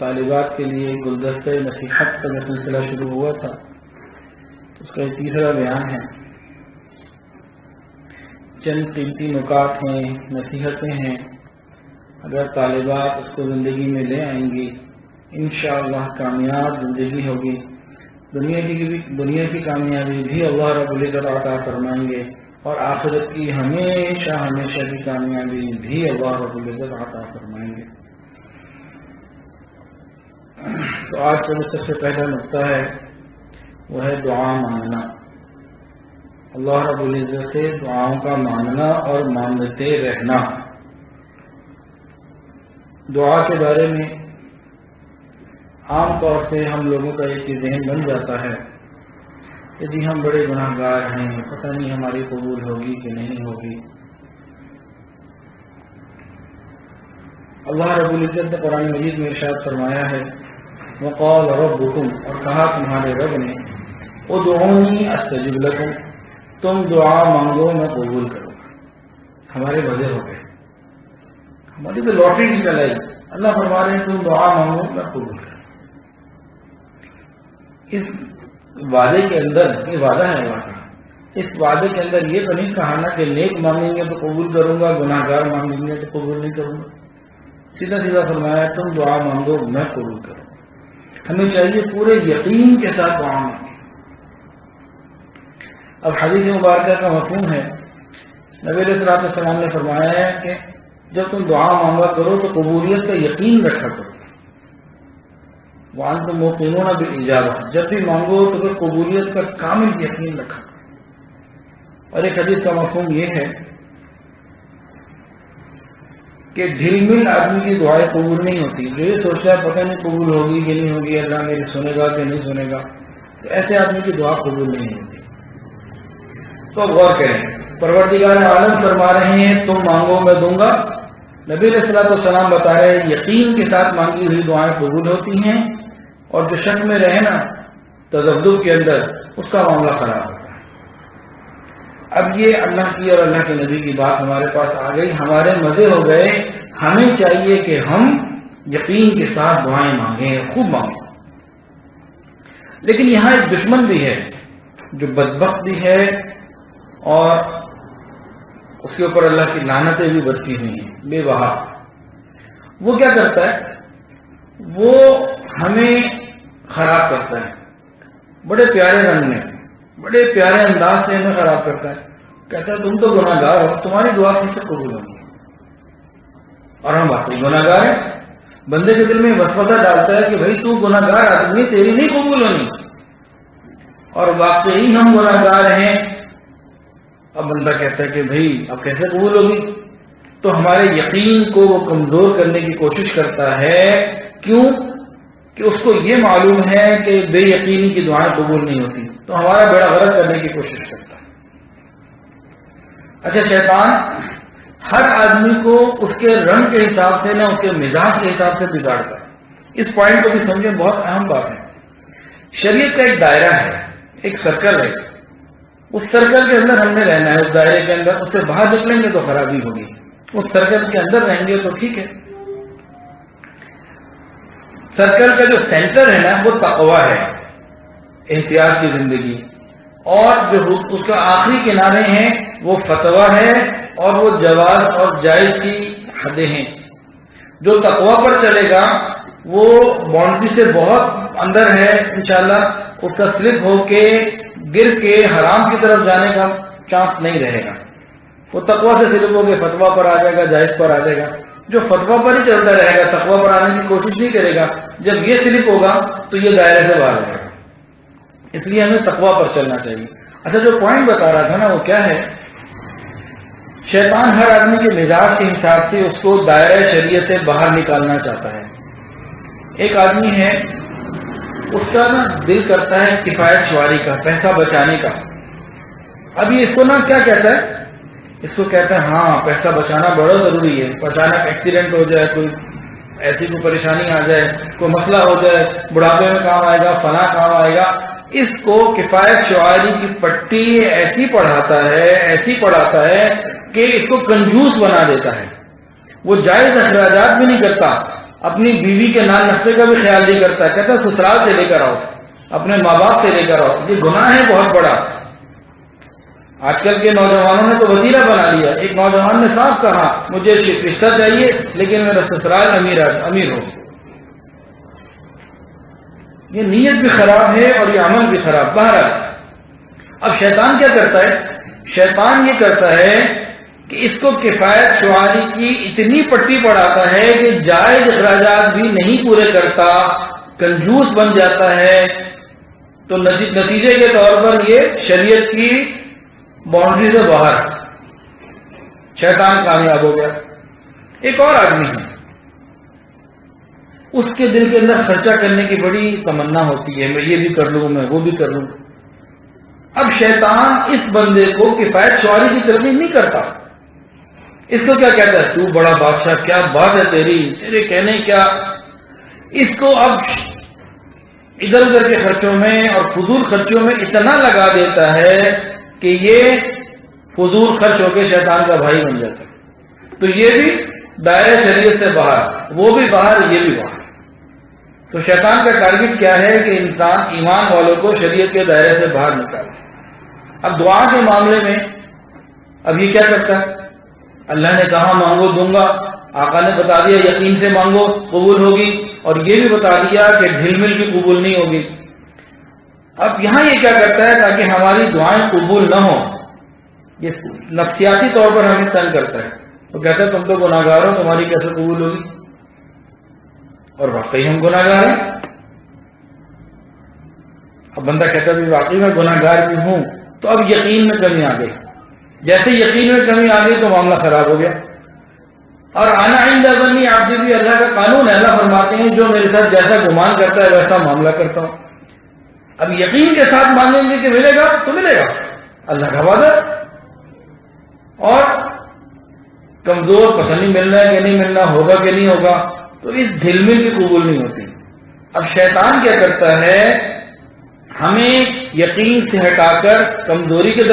طالبات کے لیے گلدستہ نصیحت کا جو سلسلہ شروع ہوا تھا اس کا یہ تیسرا بیان ہے. چند قیمتی نکات ہیں، نصیحتیں ہیں، اگر طالبات اس کو زندگی میں لے آئیں گی انشاءاللہ کامیاب زندگی ہوگی. دنیا کی کامیابی بھی اللہ رب العزت عطا فرمائیں گے اور آخرت کی ہمیشہ کی کامیابی بھی اللہ رب العزت عطا فرمائیں گے. تو آج کا جو سب سے پہلا نقطہ ہے وہ ہے دعا مانگنا. اللہ رب العزت سے دعاؤں کا مانگنا اور مانگتے رہنا. دعا کے بارے میں عام طور سے ہم لوگوں کا ایک ذہن بن جاتا ہے کہ جی ہم بڑے گناہ گار ہیں، پتہ نہیں ہماری قبول ہوگی کہ نہیں ہوگی. اللہ رب العزت نے قرآن مجید میں ارشاد فرمایا ہے وقال ربکم، اور کہا تمہارے رب نے ادعونی استجب لکم، تم دعا مانگو میں قبول کروں. ہمارے مزے ہو گئے، ہماری تو لاٹری نہیں چلائی. اللہ فرما رہے ہیں تم دعا مانگو میں قبول کروں. اس وعدے کے اندر یہ وعدہ ہے اللہ کا، اس وعدے کے اندر یہ تو نہیں کہا نا کہ نیک مانگیں گے تو قبول کروں گا، گناہ گار مانگیں گے تو قبول نہیں کروں گا. سیدھا سیدھا فرمایا تم دعا مانگو میں قبول کروں. ہمیں چاہیے پورے یقین کے ساتھ دعا مانگیں. اب حدیث مبارکہ کا مفہوم ہے، نبی علیہ السلام نے فرمایا ہے کہ جب تم دعا مانگا کرو تو قبولیت کا یقین رکھا کرو. وَأَنْتُمْ مُوقِنُونَ بِالْإِجَابَةِ، جب بھی مانگو تو پھر قبولیت کا کامل یقین رکھا کرو. اور ایک حدیث کا مفہوم یہ ہے کہ ڈھیل مل آدمی کی دعائیں قبول نہیں ہوتی. جو یہ سوچتا ہے پتہ نہیں قبول ہوگی کہ نہیں ہوگی، اللہ میری سنے گا کہ نہیں سنے گا، تو ایسے آدمی کی دعا قبول نہیں ہوتی. تو اب غور کریں، پروردگار عالم فرما رہے ہیں تم مانگو میں دوں گا. نبی علیہ السلام بتا رہے ہیں یقین کے ساتھ مانگی ہوئی دعائیں قبول ہوتی ہیں، اور جو شک میں رہے نا تذبذب کے اندر اس کا معاملہ خراب ہوتا ہے. اب یہ اللہ کی اور اللہ کے نبی کی بات ہمارے پاس آ گئی، ہمارے مزے ہو گئے. ہمیں چاہیے کہ ہم یقین کے ساتھ دعائیں مانگیں، خوب مانگیں. لیکن یہاں ایک دشمن بھی ہے جو بدبخت بھی ہے اور اس کے اوپر اللہ کی لعنتیں بھی برسی ہوئی ہیں، بے وہا. وہ کیا کرتا ہے؟ وہ ہمیں خراب کرتا ہے، بڑے پیارے رنگ میں، بڑے پیارے انداز سے ہمیں خراب کرتا ہے. کہتا ہے تم تو گناہ گار ہو، تمہاری دعا کیسے قبول ہوگی؟ اور ہم واقعی گناہ گار ہیں. بندے کے دل میں وسوسہ ڈالتا ہے کہ بھائی تو گناہ گار آدمی، تیری نہیں قبول ہونی. اور واقعی ہم گناہ گار ہیں. اب بندہ کہتا ہے کہ بھئی اب کیسے قبول ہوگی؟ تو ہمارے یقین کو وہ کمزور کرنے کی کوشش کرتا ہے. کیوں؟ کہ اس کو یہ معلوم ہے کہ بے یقینی کی دعائیں قبول نہیں ہوتی، تو ہمارا بیڑا غرق کرنے کی کوشش کرتا ہے. اچھا، شیطان ہر آدمی کو اس کے رنگ کے حساب سے نہ اس کے مزاج کے حساب سے بگاڑتا ہے. اس پوائنٹ کو بھی سمجھیں، بہت اہم بات ہے. شریعت کا ایک دائرہ ہے، ایک سرکل ہے. اس سرکل کے اندر ہم نے رہنا ہے. اس دائرے کے اندر، اس سے باہر نکلیں گے تو خرابی ہوگی. اس سرکل کے اندر رہیں گے تو ٹھیک ہے. سرکل کا جو سینٹر ہے نا وہ تقویٰ ہے، احتیاط کی زندگی. اور جو اس کا آخری کنارے ہیں وہ فتویٰ ہے اور وہ جواز اور جائز کی حدیں ہیں. جو تقویٰ پر چلے گا وہ باؤنڈری سے بہت اندر ہے، انشاءاللہ اس کا سلپ ہو کے گر کے حرام کی طرف جانے کا چانس نہیں رہے گا. وہ تقویٰ سے سلپ ہو کے فتویٰ پر آ جائے گا، جائز پر آ جائے گا. جو فتویٰ پر ہی چلتا رہے گا، تقویٰ پر آنے کی کوشش نہیں کرے گا، جب یہ سلپ ہوگا تو یہ دائرے سے باہر ہو جائے گا. اس لیے ہمیں تقویٰ پر چلنا چاہیے. اچھا، جو پوائنٹ بتا رہا تھا نا وہ کیا ہے؟ شیطان ہر آدمی کے مزاج کے حساب سے اس کو دائرہ شریعت سے باہر نکالنا چاہتا ہے. ایک آدمی ہے، اس کا نا دل کرتا ہے کفایت شواری کا، پیسہ بچانے کا. اب یہ اس کو نا کیا کہتا ہے؟ اس کو کہتا ہے ہاں پیسہ بچانا بڑا ضروری ہے. اچانک ایکسیڈنٹ ہو جائے، کوئی ایسی کوئی پریشانی آ جائے، کوئی مسئلہ ہو جائے، بڑھاپے میں کام آئے گا، فلاں کام آئے گا. اس کو کفایت شعاری کی پٹی ایسی پڑھاتا ہے کہ اس کو کنجوس بنا دیتا ہے. وہ جائز اخراجات بھی نہیں کرتا اپنی بیوی کے نان نقشے کا بھی خیال نہیں کرتا ہے، کہتا ہے سسرال سے لے کر آؤ، اپنے ماں باپ سے لے کر آؤ. یہ گناہ ہے بہت بڑا. آج کل کے نوجوانوں نے تو وسیلہ بنا لیا. ایک نوجوان نے صاف کہا مجھے رشتہ چاہیے لیکن میرا سسرال امیر ہو. یہ نیت بھی خراب ہے اور یہ عمل بھی خراب. بہرحال اب شیطان کیا کرتا ہے؟ شیطان یہ کرتا ہے کہ اس کو کفایت شعاری کی اتنی پٹی پڑھاتا ہے کہ جائز اخراجات بھی نہیں پورے کرتا، کنجوس بن جاتا ہے. تو نتیجے کے طور پر یہ شریعت کی باؤنڈری سے باہر شیطان کامیاب ہو گیا. ایک اور آدمی ہے، اس کے دل کے اندر خرچہ کرنے کی بڑی تمنا ہوتی ہے، میں یہ بھی کر لوں، میں وہ بھی کر لوں. اب شیطان اس بندے کو کفایت شعاری کی ترغیب نہیں کرتا. اس کو کیا کہتا ہے؟ تو بڑا بادشاہ، کیا بات ہے تیرے کہنے کیا. اس کو اب ادھر ادھر کے خرچوں میں اور فضول خرچوں میں اتنا لگا دیتا ہے کہ یہ فضول خرچ ہو کے شیطان کا بھائی بن جاتا ہے. تو یہ بھی دائرہ شریعت سے باہر، وہ بھی باہر، یہ بھی باہر. تو شیطان کا ٹارگٹ کیا ہے کہ انسان ایمان والوں کو شریعت کے دائرے سے باہر نکالے. اب دعا کے معاملے میں اب یہ کیا کرتا ہے؟ اللہ نے کہا مانگو دوں گا، آقا نے بتا دیا یقین سے مانگو قبول ہوگی، اور یہ بھی بتا دیا کہ ڈھل مل کی قبول نہیں ہوگی. اب یہاں یہ کیا کرتا ہے تاکہ ہماری دعائیں قبول نہ ہوں، یہ نفسیاتی طور پر ہمیں تنگ کرتا ہے. تو کہتا ہے تم تو گناہگار ہو، تمہاری کیسے قبول ہوگی؟ اور واقعی ہم گناہگار ہیں. اب بندہ کہتا ہے واقعی میں گناہگار بھی ہوں. تو اب یقین میں کمی آ گئی. جیسے یقین میں کمی آ گئی تو معاملہ خراب ہو گیا. اور انا عند ظنی عبدی بھی اللہ کا قانون ہے. اللہ فرماتے ہیں جو میرے ساتھ جیسا گمان کرتا ہے ویسا معاملہ کرتا ہوں. اب یقین کے ساتھ مانیں گے کہ ملے گا تو ملے گا، اللہ کا وعدہ. اور کمزور پتہ نہیں ملنا ہے کہ نہیں ملنا، ہوگا کہ نہیں ہوگا، تو اس ڈھل مل کی قبول نہیں ہوتی. اب شیطان کیا کرتا ہے؟ ہمیں یقین سے ہٹا کر کمزوری کے